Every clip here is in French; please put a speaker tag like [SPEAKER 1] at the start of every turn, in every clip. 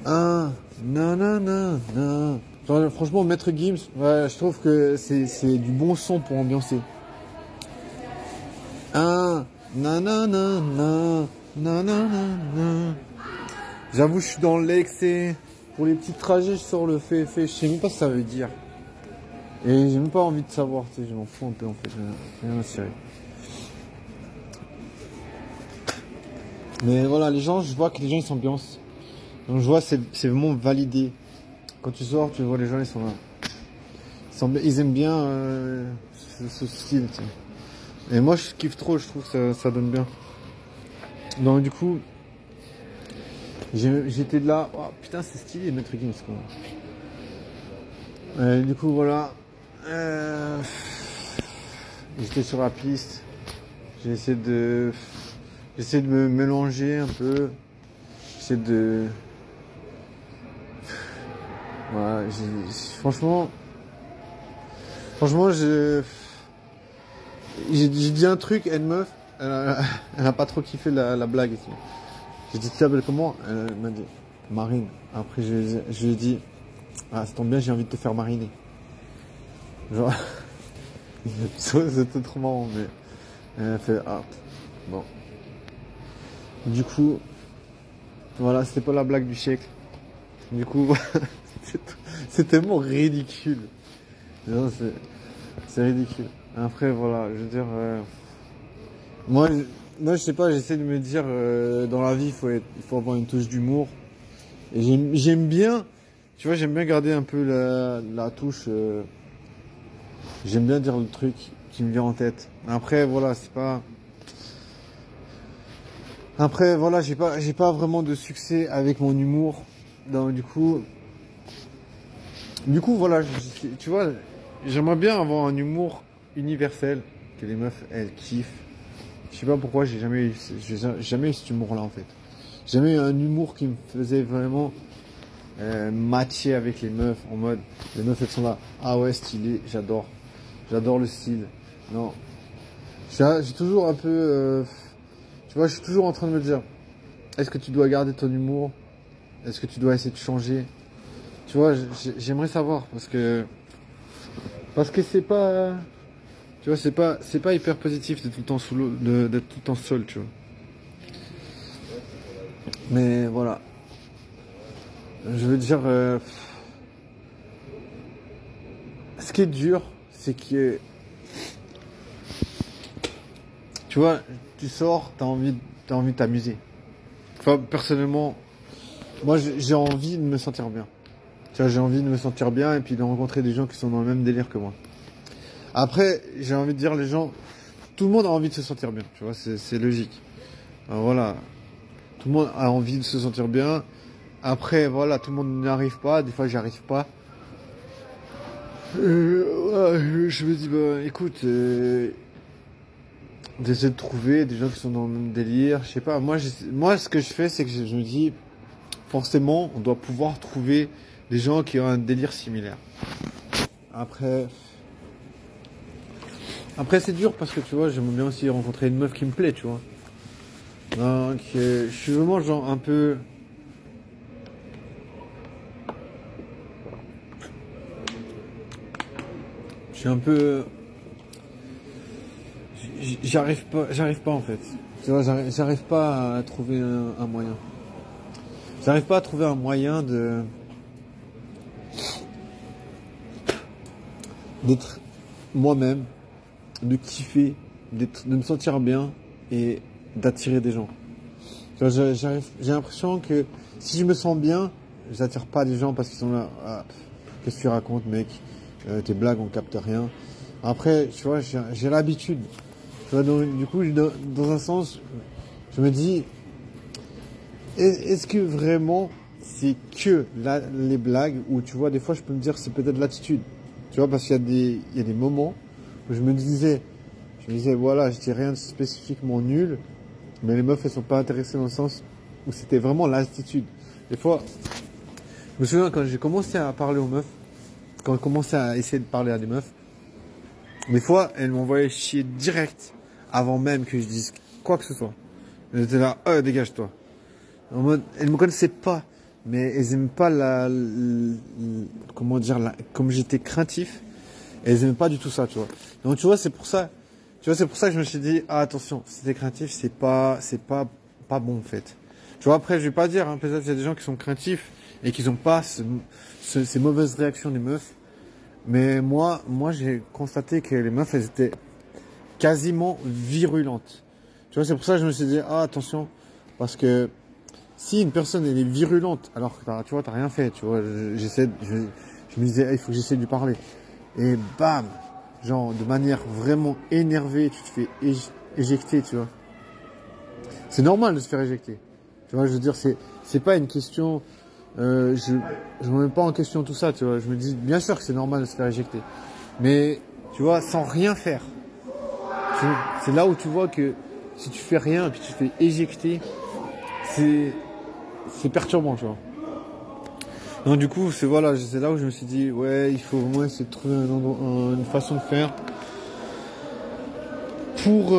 [SPEAKER 1] Ah, non, non, non, non. Genre, franchement, Maître Gims, ouais, je trouve que c'est du bon son pour ambiancer. Ah, non, non, non, non, non, non, non, non. J'avoue, je suis dans l'excès. Pour les petits trajets, je sors le fait. Je sais même pas ce que ça veut dire. Et j'ai même pas envie de savoir, tu sais, je m'en fous un peu en fait. Rien à cirer. Mais voilà, les gens, je vois que les gens ils s'ambiancent. Donc je vois, c'est vraiment validé. Quand tu sors, tu vois les gens, ils sont là. Ils aiment bien ce style, tu sais. Et moi, je kiffe trop, je trouve que ça donne bien. Donc du coup, j'étais de là, oh putain, c'est stylé, Maître Gims, quoi. Du coup, voilà. Euh, J'étais sur la piste. J'ai essayé de, J'essaie de me mélanger un peu. J'essaie de, voilà, franchement, j'ai dit un truc à une meuf, elle a pas trop kiffé la blague. J'ai dit, tu t'appelles comment? Elle m'a dit, Marine. Après, je lui ai dit, ah, ça tombe bien, j'ai envie de te faire mariner. Genre, c'était trop marrant, mais elle a fait, ah, bon. Du coup, voilà, c'était pas la blague du siècle. Du coup, c'est tellement ridicule. Non, c'est ridicule. Après, voilà, je veux dire, moi, moi, je sais pas, j'essaie de me dire, dans la vie, il faut avoir une touche d'humour. Et j'aime bien, tu vois, j'aime bien garder un peu la touche. J'aime bien dire le truc qui me vient en tête. Après, voilà, c'est pas. Après, voilà, j'ai pas vraiment de succès avec mon humour. Donc, voilà, tu vois, j'aimerais bien avoir un humour universel que les meufs elles kiffent. Je sais pas pourquoi j'ai jamais eu cet humour-là en fait. J'ai jamais eu un humour qui me faisait vraiment matcher avec les meufs en mode les meufs elles sont là, ah ouais stylé, j'adore le style. Non, j'ai toujours un peu, tu vois, je suis toujours en train de me dire, est-ce que tu dois garder ton humour? Est-ce que tu dois essayer de changer? Tu vois, j'aimerais savoir parce que c'est pas, tu vois, c'est pas hyper positif d'être tout le temps sous l'eau, d'être tout le temps seul, tu vois. Mais voilà, je veux dire, ce qui est dur, c'est que, tu vois, tu sors, t'as envie de t'amuser. Enfin, personnellement, moi, j'ai envie de me sentir bien. Tu vois, j'ai envie de me sentir bien et puis de rencontrer des gens qui sont dans le même délire que moi. Après, j'ai envie de dire, les gens, tout le monde a envie de se sentir bien, tu vois, c'est logique. Alors, voilà, tout le monde a envie de se sentir bien. Après, voilà, tout le monde n'y arrive pas. Des fois, j'y arrive pas. Ouais, je me dis, bah, écoute, d'essayer de trouver des gens qui sont dans le même délire. Je sais pas. Moi, ce que je fais, c'est que je me dis, forcément, on doit pouvoir trouver des gens qui ont un délire similaire. Après, c'est dur parce que tu vois, j'aimerais bien aussi rencontrer une meuf qui me plaît, tu vois. Donc, je suis vraiment genre un peu. Je suis un peu. J'arrive pas en fait. Tu vois, j'arrive pas à trouver un moyen. J'arrive pas à trouver un moyen d'être moi-même, de kiffer, de me sentir bien et d'attirer des gens. Tu vois, j'ai l'impression que si je me sens bien, j'attire pas des gens parce qu'ils sont là. Ah, qu'est-ce que tu racontes, mec? Tes blagues, on capte rien. Après, tu vois, j'ai l'habitude. Tu vois, donc, du coup, dans un sens, je me dis, est-ce que vraiment c'est que les blagues ou tu vois, des fois, je peux me dire c'est peut-être l'attitude. Tu vois, parce il y a des moments où je me disais, voilà, je dis rien de spécifiquement nul, mais les meufs, elles sont pas intéressées dans le sens où c'était vraiment l'attitude. Des fois, je me souviens quand j'ai commencé à parler aux meufs, quand j'ai commencé à essayer de parler à des meufs, des fois, elles m'envoyaient chier direct avant même que je dise quoi que ce soit. Elles étaient là, dégage-toi. En mode, elles me connaissaient pas. mais elles aiment pas comment dire, comme j'étais craintif, elles aiment pas du tout ça, tu vois. Donc tu vois, c'est pour ça, que je me suis dit, ah attention, si t'es craintif, pas bon en fait. Tu vois, après, je vais pas dire, hein, peut-être qu'il y a des gens qui sont craintifs et qui n'ont pas ces mauvaises réactions des meufs. Mais moi, j'ai constaté que les meufs, elles étaient quasiment virulentes. Tu vois, c'est pour ça que je me suis dit, ah attention, parce que si une personne elle est virulente, alors que tu vois, t'as rien fait, tu vois, je me disais, ah, il faut que j'essaie de lui parler. Et bam, genre de manière vraiment énervée, tu te fais éjecter, tu vois. C'est normal de se faire éjecter. Tu vois, je veux dire, c'est pas une question. Je me mets pas en question tout ça, tu vois. Je me dis, bien sûr que c'est normal de se faire éjecter, mais tu vois, sans rien faire. C'est là où tu vois que si tu fais rien et puis tu te fais éjecter, c'est perturbant, tu vois. Donc du coup, c'est là où je me suis dit, ouais, il faut au moins essayer de trouver une façon de faire pour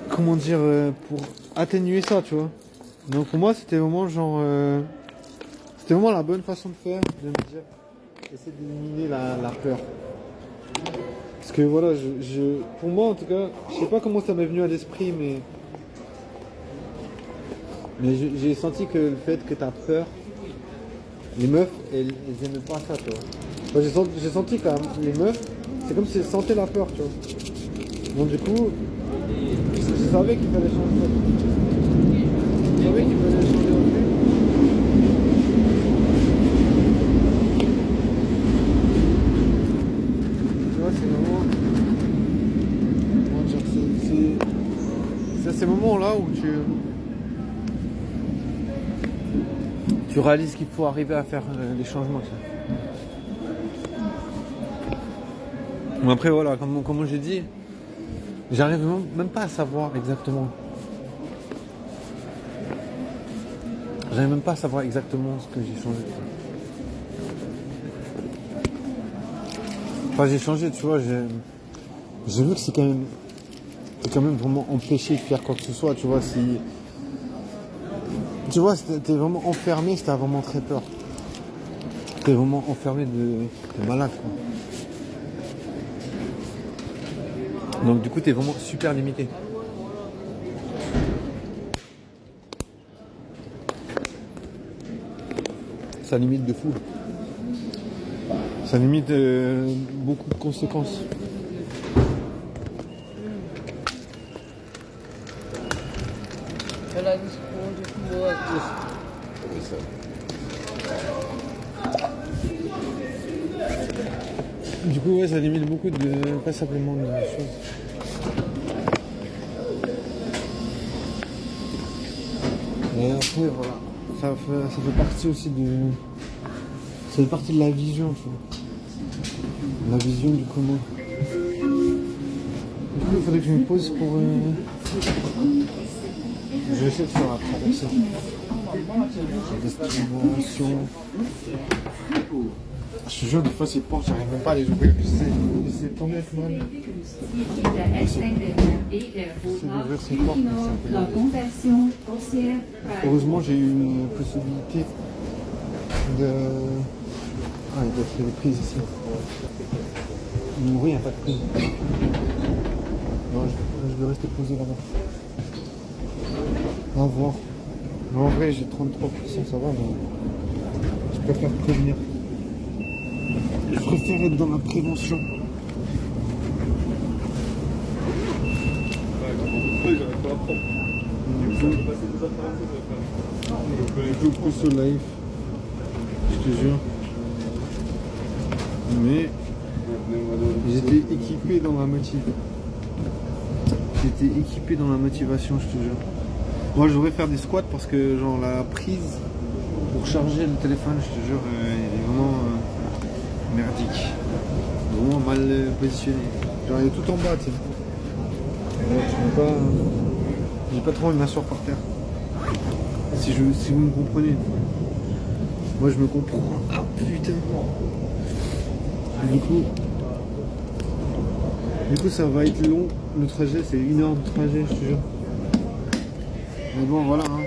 [SPEAKER 1] comment dire, pour atténuer ça, tu vois. Donc pour moi, c'était vraiment c'était vraiment la bonne façon de faire, de me dire, essayer d'éliminer la peur. Parce que voilà, pour moi en tout cas, je sais pas comment ça m'est venu à l'esprit, mais j'ai senti que le fait que tu as peur, les meufs, elles aimaient pas ça, tu vois. Moi, j'ai senti quand même, les meufs, c'est comme si elles sentaient la peur, tu vois. Donc du coup, je savais qu'il fallait changer ça. Je savais qu'il fallait changer un peu. Tu vois, c'est vraiment... Comment dire, c'est à ces moments-là où tu réalises qu'il faut arriver à faire les changements. Mais après, voilà, comme j'ai dit, j'arrive même pas à savoir exactement. J'arrive même pas à savoir exactement ce que j'ai changé. Enfin, j'ai changé, tu vois, j'ai vu que c'est quand même vraiment empêché de faire quoi que ce soit, tu vois, si... Tu vois, t'es vraiment enfermé, si t'as vraiment très peur. T'es vraiment enfermé de malade, quoi. Donc du coup, t'es vraiment super limité. Ça limite de fou. Ça limite beaucoup de conséquences. Du coup, ouais, ça limite beaucoup pas simplement de choses. Et après, voilà, ça fait partie aussi ça fait partie de la vision, tu vois. La vision du comment. Du coup, il faudrait que je me pose pour... Je vais essayer de faire la traversée. Destination. Je te jure, des fois, ces portes, j'arrive même pas à les ouvrir. C'est tant net, man. D'ouvrir ces portes. Heureusement, j'ai eu une possibilité de... Ah, il doit faire des prises ici. Oui, il n'y a pas de prise. Non, je vais rester posé là-bas. On va voir. Mais en vrai, j'ai 33%, ça va, mais je préfère prévenir. Je préfère être dans la prévention. Je coupe ce live, je te jure. Mais j'étais équipé dans la motivation. J'étais équipé dans la motivation, je te jure. Moi, je devrais faire des squats parce que genre la prise pour charger le téléphone, je te jure, elle est vraiment merdique. Vraiment mal positionné. Genre, elle est tout en bas, tu sais. J'ai pas trop envie de m'asseoir par terre. Si vous me comprenez. Moi, je me comprends. Ah putain. Du coup, ça va être long. Le trajet, c'est 1 heure de trajet, je te jure. Mais bon, voilà. Hein.